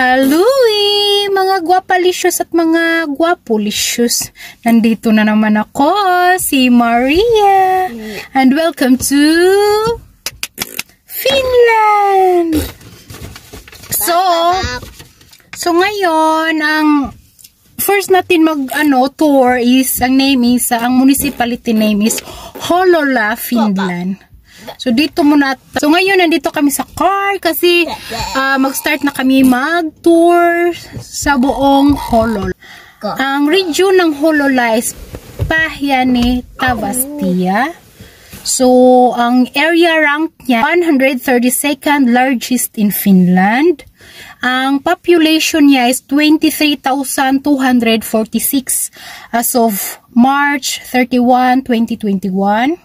Halloy! Mga gwapalicious at mga gwapolicious. Nandito na naman ako, si Maria. And welcome to Finland! So ngayon, ang first natin tour is, ang municipality name is Hollola, Finland. So dito muna. So ngayon nandito kami sa car kasi mag-start na kami mag-tour sa buong Hollola. Ang region ng Hollola is Päijänne-Tavastia. So ang area rank niya 132nd largest in Finland. Ang population niya is 23,246 as of March 31, 2021.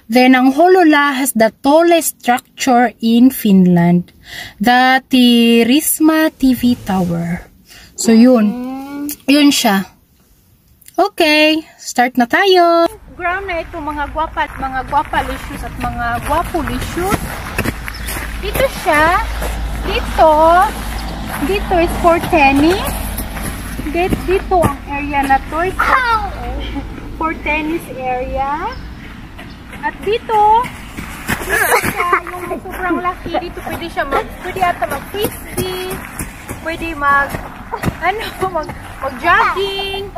Then, ang Hollola has the tallest structure in Finland, the Tirisma TV Tower. So, yun siya. Okay, start na tayo. Ground na ito, mga gwapalicious at mga gwapolicious. Dito siya. Dito is for tennis. Dito ang area na to is for tennis area. At dito siya, yung sobrang laki, dito pwede ata mag-frisbee, pwede mag-jogging.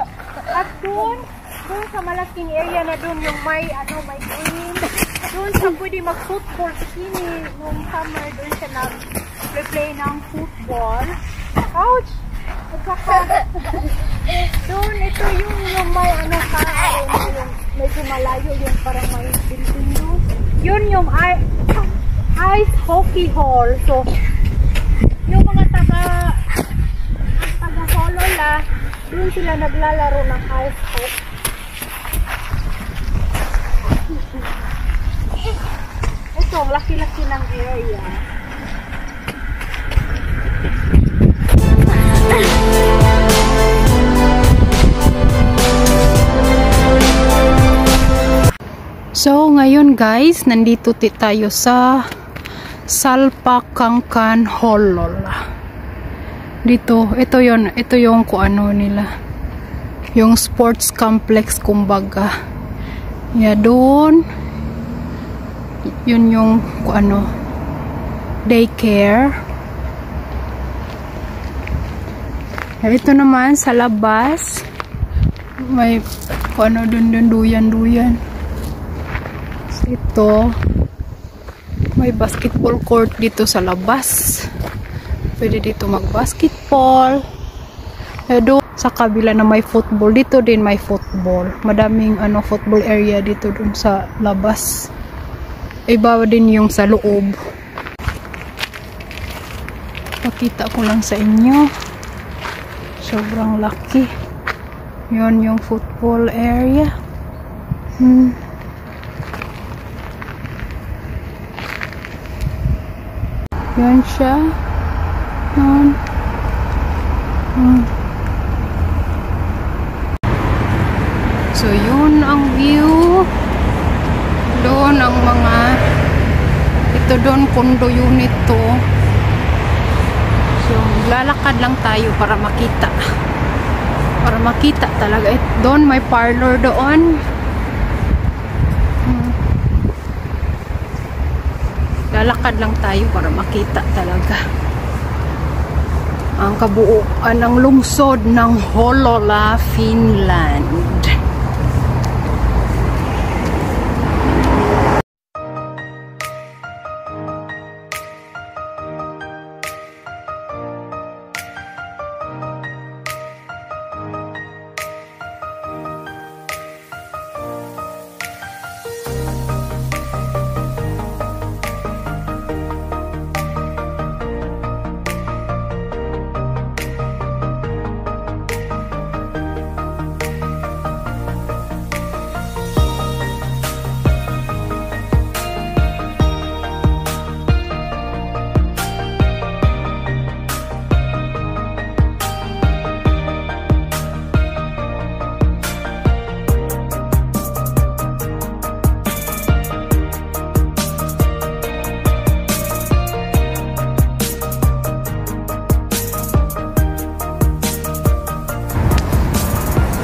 At doon sa malaking area na doon, yung may green, doon siya pwede mag-football. Kasi nung summer, doon siya nag-play ng football. Ouch! At saka, doon, ito yung may yung medyo malayo, yung parang may building doon. Yun yung ice hockey hall. So, yung mga taga Hollola, doon sila naglalaro ng ice hockey. Ito, ang laki-laki ng area. So, ngayon guys, nandito tayo sa Salpakankan Hollola. Dito, ito yung nila. Yung sports complex kumbaga. Yeah, doon. Yun yung daycare. Ito naman sa labas. May dun duyan. Ito, may basketball court dito sa labas. Pwede dito mag-basketball. Doon sa kabila na may football, dito din may football. Madaming football area dito dun sa labas. Iba din yung sa loob. Pakita ko lang sa inyo. Sobrang laki. Yun yung football area. Yan siya. So, yun ang view. Doon ang ito doon, condo unit to. So, lalakad lang tayo para makita. Para makita talaga. Doon, may parlor doon. Lalakad lang tayo para makita talaga ang kabuuan ng lungsod ng Hollola, Finland.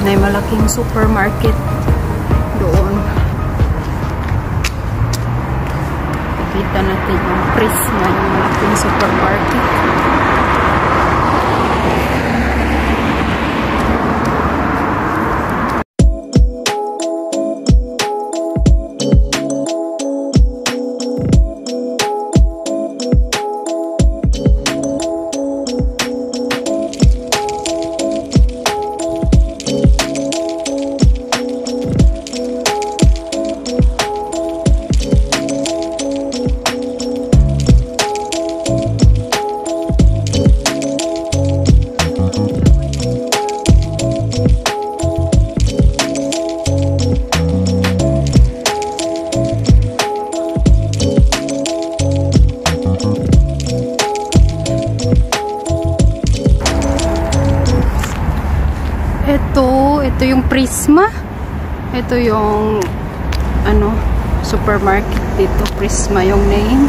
May malaking supermarket doon. Kita natin yung Prisma, yung malaking supermarket. Ito yung Prisma. Ito yung supermarket dito. Prisma yung name.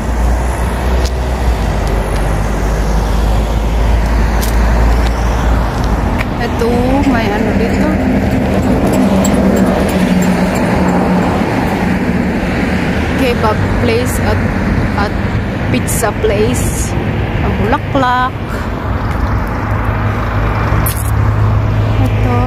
Ito may dito. Kebab place at pizza place. Ang Bulaklak. Ito.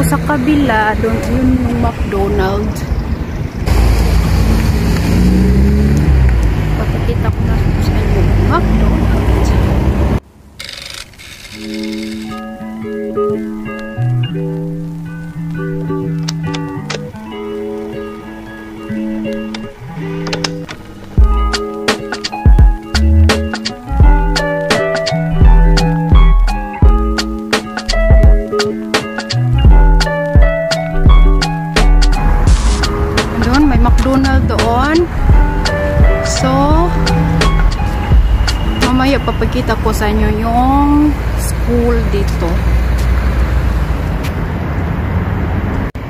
Sa kabila, doon yun yung McDonald's. Papakita ko na sa inyo yung McDonald's. McDonald's doon. So, mamaya papakita ko sa inyo yung school dito.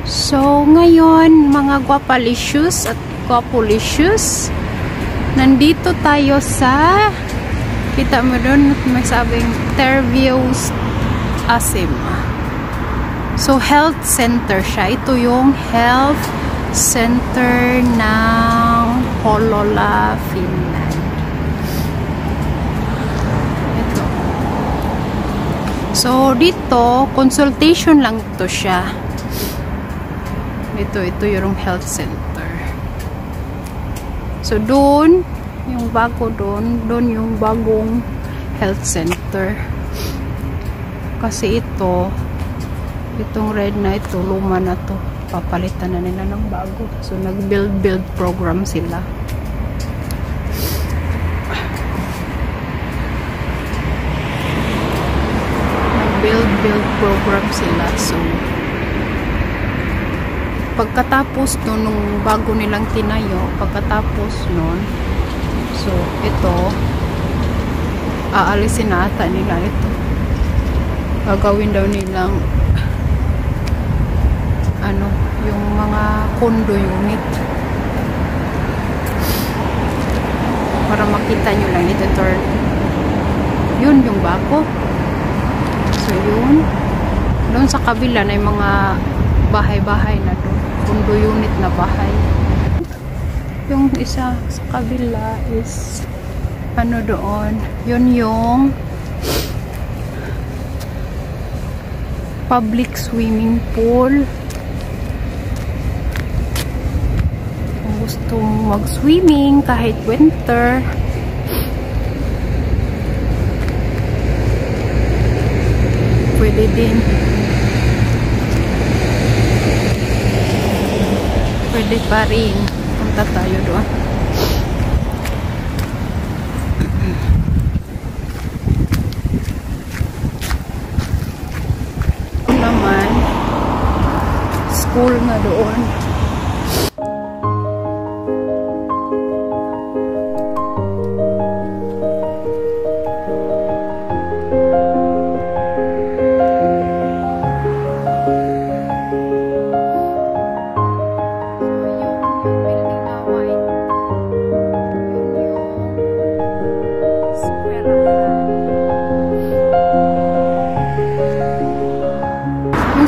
So, ngayon, mga guapalicious at guapolicious, nandito tayo sa, kita mo doon, may sabing Terviews Asim. So, health center siya. Ito yung health center ng Hollola, Finland. Ito. So, dito, consultation lang ito siya. Ito yung health center. So, doon, yung bago doon yung bagong health center. Kasi itong red na ito, luma na to. Papalitan na nila ng bago. So, nag-build program sila. Nag-build program sila. So, pagkatapos nung bago nilang tinayo, pagkatapos nun, so, ito, aalisin na ata nila ito. Gagawin daw nilang yung mga condo unit para makita nyo lang ito turn. Yun yung bago. So yun, doon sa kabila na yung mga bahay-bahay na doon, condo unit na bahay. Yung isa sa kabila is doon, yun yung public swimming pool. Gusto mag-swimming kahit winter, pwede din. Pwede pa rin. Punta tayo doon. Ito naman, school na doon.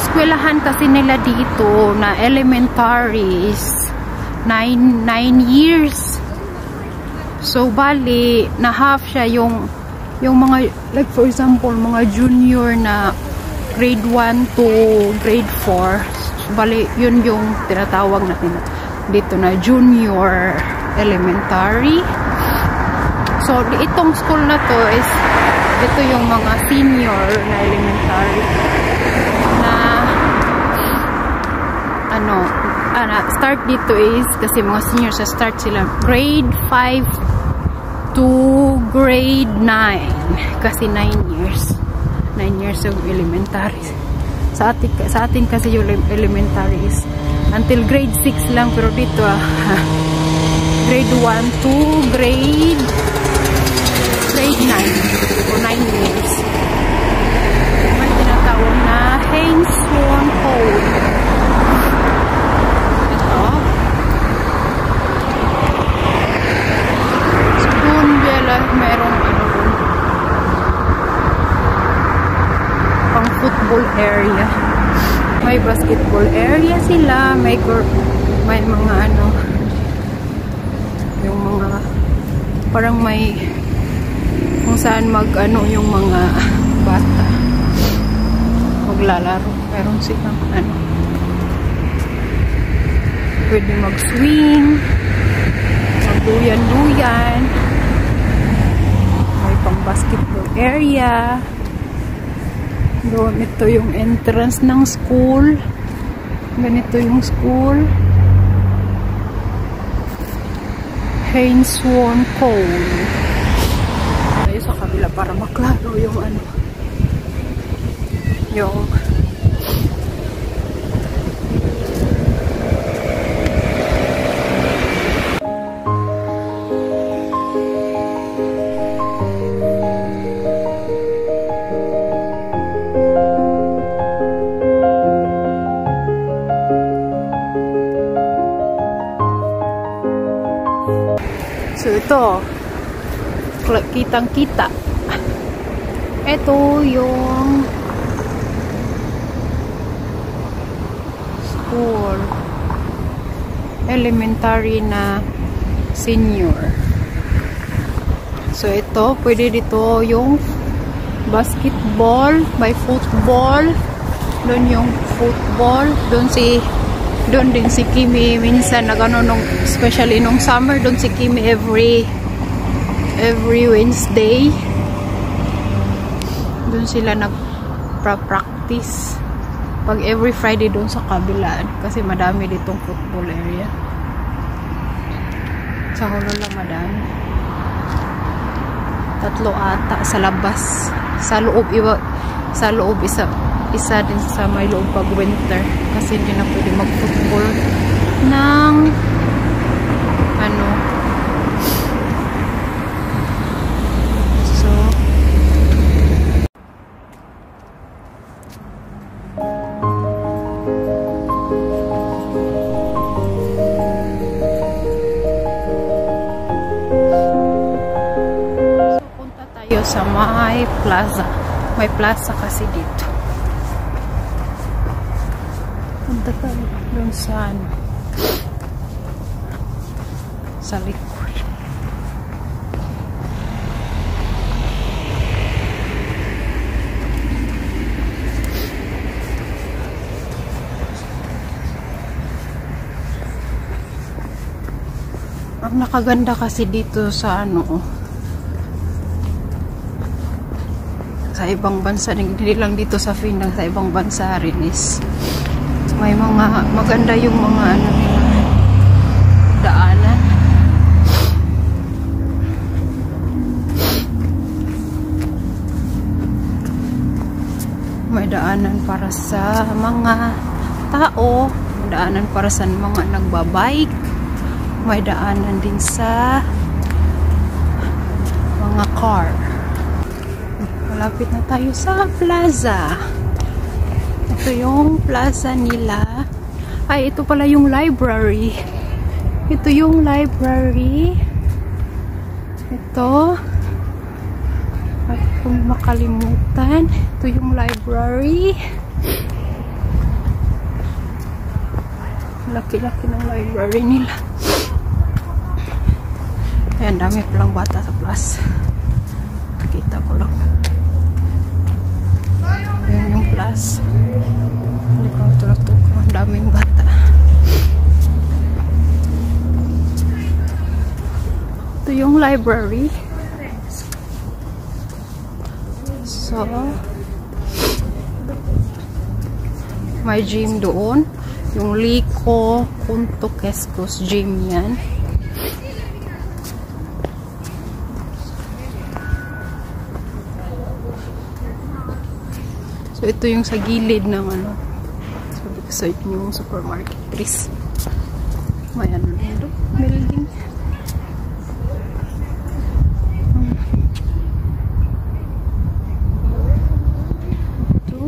eskwelahan kasi nila dito na elementary is 9 years. So bali na half siya yung mga, like for example, mga junior na grade 1 to grade 4. So, bali yun yung tinatawag natin dito na junior elementary. So itong school na to is ito yung mga senior na elementary na start dito is kasi mga seniors sa start sila grade 5 to grade 9 kasi 9 years of elementary. Sa atin kasi yung elementary is until grade 6 lang, pero dito grade 1 to grade 9 o 9 years. May tinatawag na Haynes Swan Code. Ito. So, doon merong pang football area. May basketball area sila. May mga yung mga parang may kung saan yung mga bata maglalaro. Meron silang pwede mag-swing, magduyan-duyan. May pang basketball area. Doon ito yung entrance ng school. Ganito yung school. Haynes Swan Code. Sa kabila para maklaro yung so ito kitang-kita. Ito yung school. Elementary na senior. So ito, pwede dito yung basketball, may football. Doon yung football. Doon din si Kimi minsan especially nung summer, doon si Kimi every Wednesday. Doon sila nag-practice. Pag every Friday doon sa kabilaan. Kasi madami ditong football area. Sa Honolulu madami. 3 ata sa labas. Sa loob isa din sa may loob pag winter. Kasi hindi na pwede mag-football ng sa may plaza. May plaza kasi dito. Punta tayo doon sa likod. Ang nakaganda kasi dito sa sa ibang bansa, hindi lang dito sa Finland, sa ibang bansa rin is may mga maganda yung mga daanan. May daanan para sa mga tao, may daanan para sa mga nagbabike, may daanan din sa mga car. Malapit na tayo sa plaza. Ito yung plaza nila. Ay, ito pala yung library. Ito yung library. Ito. At kung makalimutan, ito yung library. Laki-laki ng library nila. Ayan, dami palang bata sa class. Kita ko lang. Ayan yung class. Hindi ko tulog-tulog ko. Ang daming bata. Ito yung library. So, may gym doon. Yung Liko Punto Quezcos gym yan. So, ito yung sa gilid ng ano. Sabi ko sa inyo yung supermarket. Please. May ano dito. Building. Ito.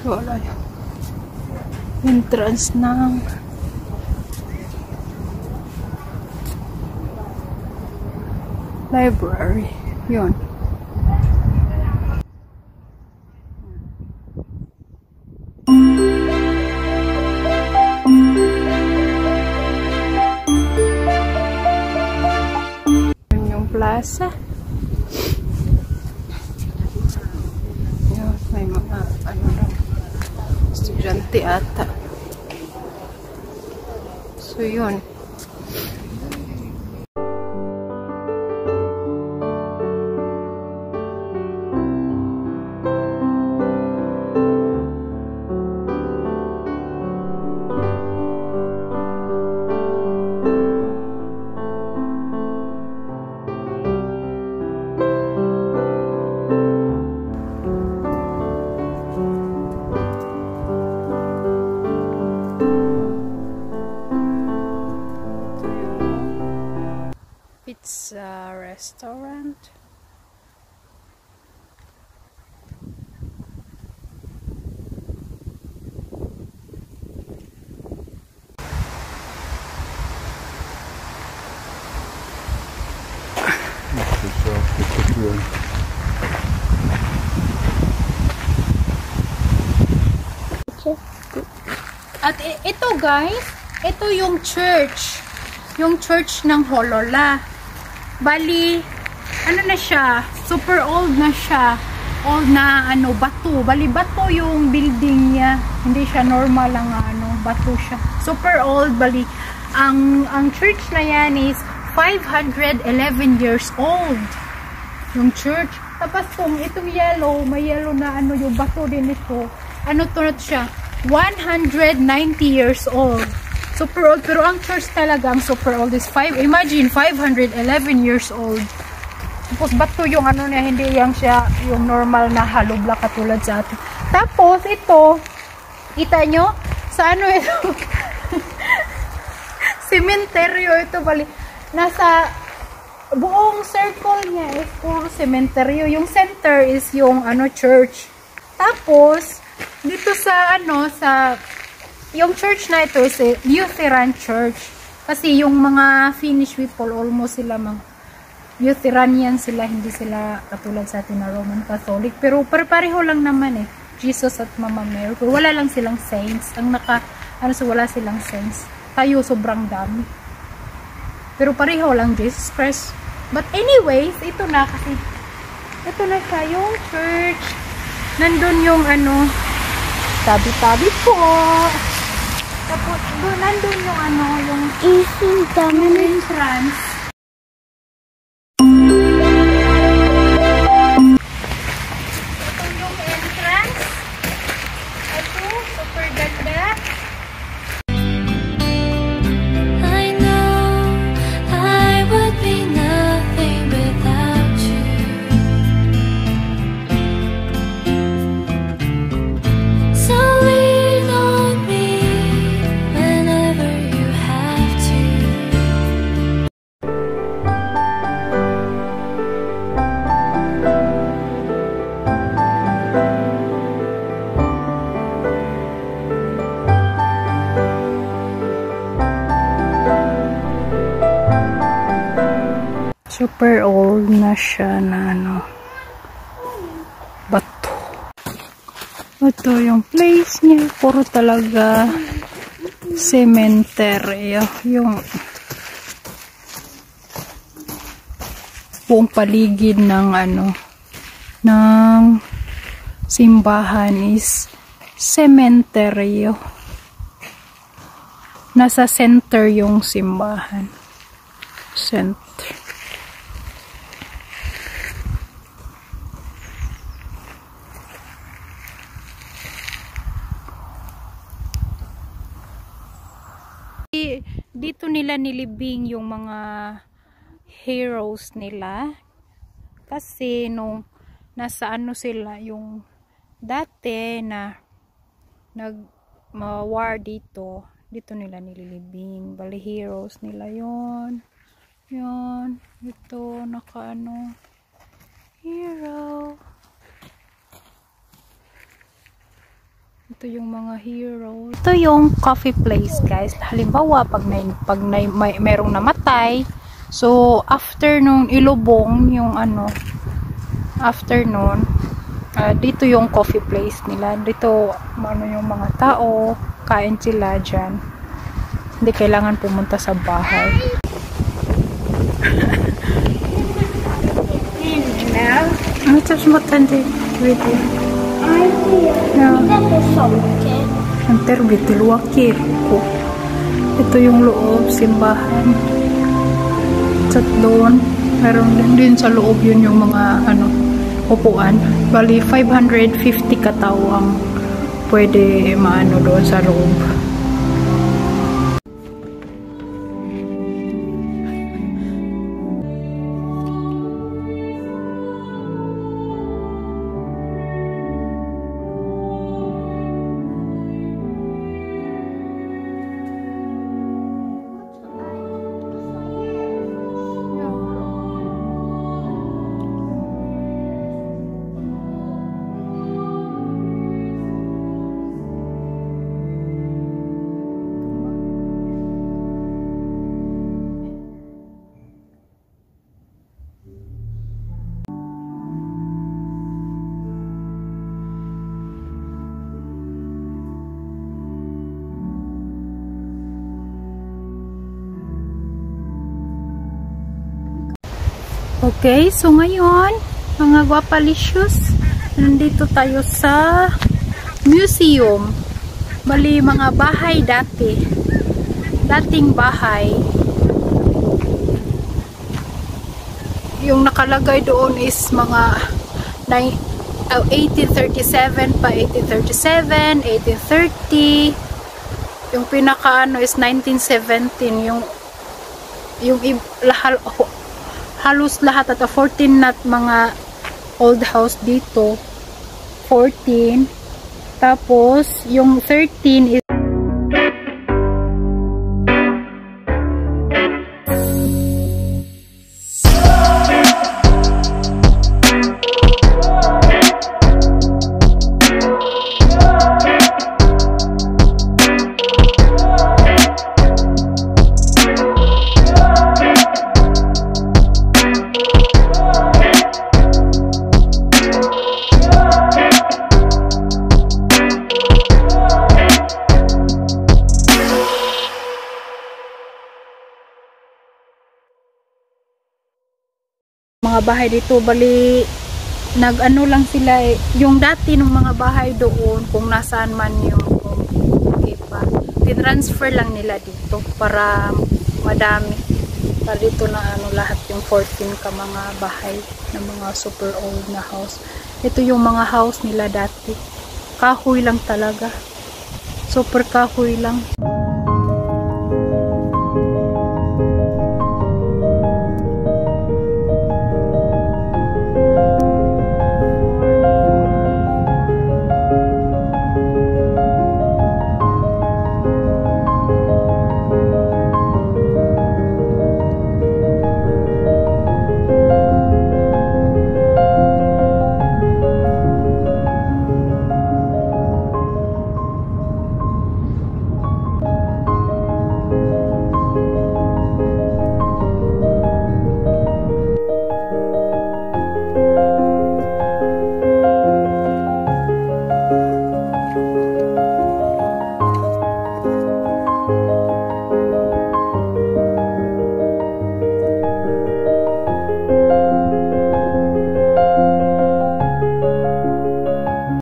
Wala yun. Entrance ng library. Yun. Yun yung plaza. Yun, may mga ano lang, estudyante ata. So yun. Pizza restaurant. At ito guys, ito yung church. Yung church ng Holola. Bali, ano na siya, super old na siya. Old na ano, bato. Bali, bato yung building niya. Hindi siya normal lang ano, bato siya. Super old, bali. Ang church na yan is 511 years old. Yung church. Tapos itong yellow, may yellow na ano, yung bato din ito. Ano to na siya? 190 years old. Super old. Pero ang church talagang super old is imagine, 511 years old. Tapos bato yung ano na, hindi yang siya yung normal na hollow block katulad sa atin. Tapos ito, kita nyo? Sa ano ito? Sementeryo ito, bali. Nasa buong circle niya is puro sementeryo. Yung center is yung ano, church. Tapos dito sa ano, sa yung church na ito is a Lutheran church. Kasi yung mga Finnish people, almost sila mga Lutheranian sila, hindi sila katulad sa atin na Roman Catholic. Pero pareho lang naman eh. Jesus at Mama Mary. Wala lang silang saints. Ang wala silang saints. Tayo sobrang dami. Pero pareho lang Jesus Christ. But anyways, ito na kasi. Ito na siya yung church. Nandun yung ano, tabi-tabi po. Tapos, nandun yung ano, yung entrance. Ito yung entrance. Ito, super ganda. I know I would be nothing without you. So lean on me whenever you have to. Super old na siya na ano, bato. Ito yung place niya. Puro talaga cemetery. Yung buong paligid ng ng simbahan is cemetery. Nasa center yung simbahan. Center. Dito nila nilibing yung mga heroes nila kasi nung nasa sila yung dati na nag-war dito nila nililibing. Bali heroes nila yon. Yon, ito naka hero. Ito yung mga heroes. Ito yung coffee place, guys. Halimbawa, pag merong namatay, so after nung ilubong yung after nun, dito yung coffee place nila. Dito yung mga tao, kain sila dyan. Hindi kailangan pumunta sa bahay. Ito matandi. Wait. Ito yung loob, simbahan. At doon, meron din sa loob yun yung mga upuan. Bali, 550 katawang pwede doon sa loob. Okay, so ngayon, mga guapalicious, nandito tayo sa museum. Bali, mga bahay dati. Dating bahay. Yung nakalagay doon is mga 1837 pa, 1837, 1830. Yung pinaka is 1917. Yung halos lahat at 14 na mga old house dito. 14. Tapos, yung 13 is mga bahay dito. Bali lang sila yung dati ng mga bahay doon kung nasaan man yung iba, tinransfer lang nila dito para madami para dito na lahat yung 14 ka mga bahay ng mga super old na house. Ito yung mga house nila dati, kahoy lang talaga, super kahoy lang.